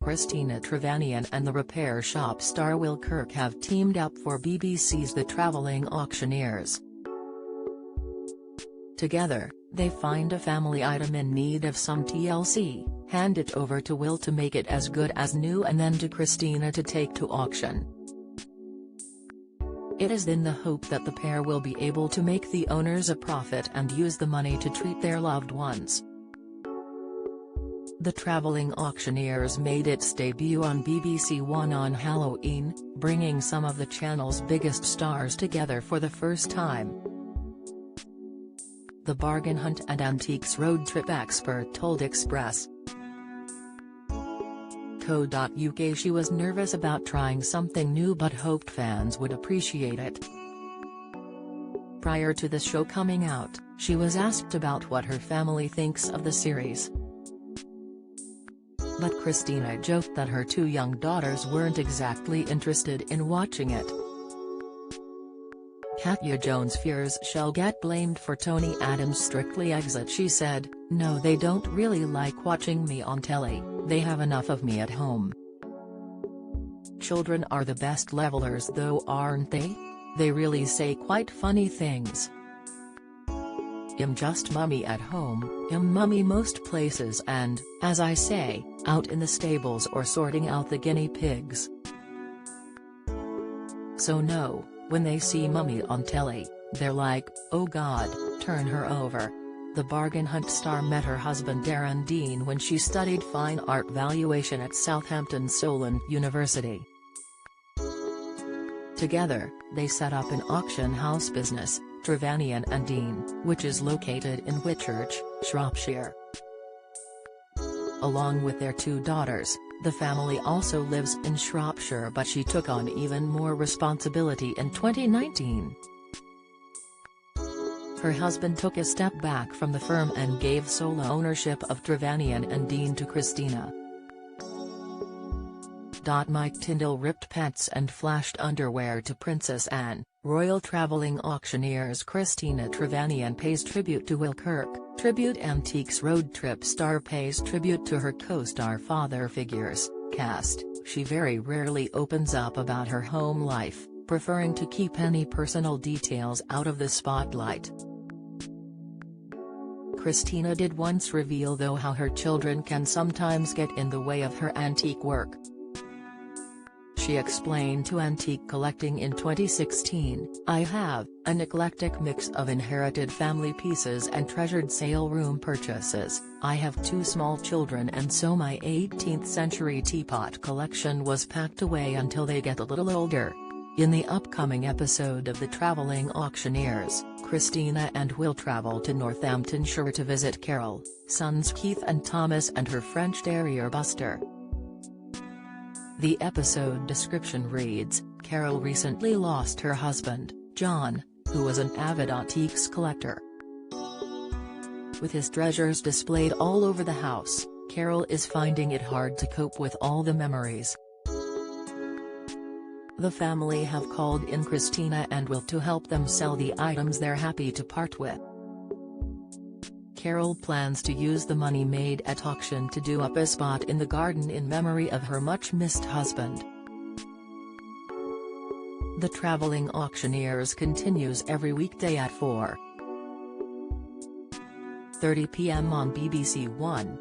Christina Trevanian and the repair shop star Will Kirk have teamed up for BBC's The Travelling Auctioneers. Together, they find a family item in need of some TLC, hand it over to Will to make it as good as new, and then to Christina to take to auction. It is in the hope that the pair will be able to make the owners a profit and use the money to treat their loved ones. The Travelling Auctioneers made its debut on BBC One on Halloween, bringing some of the channel's biggest stars together for the first time. The bargain hunt and antiques road trip expert told Express. Co.uk she was nervous about trying something new but hoped fans would appreciate it. Prior to the show coming out, she was asked about what her family thinks of the series. But Christina joked that her two young daughters weren't exactly interested in watching it. Katya Jones fears she'll get blamed for Tony Adams' Strictly exit. She said, "No, they don't really like watching me on telly, they have enough of me at home. Children are the best levelers though, aren't they? They really say quite funny things. I'm just mummy at home, I'm mummy most places and, as I say, out in the stables or sorting out the guinea pigs. So no, when they see mummy on telly, they're like, oh God, turn her over." The bargain hunt star met her husband Darren Dean when she studied fine art valuation at Southampton Solent University. Together, they set up an auction house business, Trevanian and Dean, which is located in Whitchurch, Shropshire. Along with their two daughters, the family also lives in Shropshire, but she took on even more responsibility in 2019. Her husband took a step back from the firm and gave sole ownership of Trevanian and Dean to Christina. Mike Tyndall ripped pants and flashed underwear to Princess Anne. Royal Travelling Auctioneers Christina Trevanian pays tribute to Will Kirk. Tribute Antiques road trip star pays tribute to her co-star father figures. Cast, she very rarely opens up about her home life, preferring to keep any personal details out of the spotlight. Christina did once reveal though how her children can sometimes get in the way of her antique work. She explained to Antique Collecting in 2016, "I have an eclectic mix of inherited family pieces and treasured sale room purchases. I have two small children and so my 18th century teapot collection was packed away until they get a little older." In the upcoming episode of The Travelling Auctioneers, Christina and Will travel to Northamptonshire to visit Carol, sons Keith and Thomas and her French terrier Buster. The episode description reads, Carol recently lost her husband, John, who was an avid antiques collector. With his treasures displayed all over the house, Carol is finding it hard to cope with all the memories. The family have called in Christina and Will to help them sell the items they're happy to part with. Carol plans to use the money made at auction to do up a spot in the garden in memory of her much-missed husband. The Travelling Auctioneers continues every weekday at 4:30 p.m. on BBC One.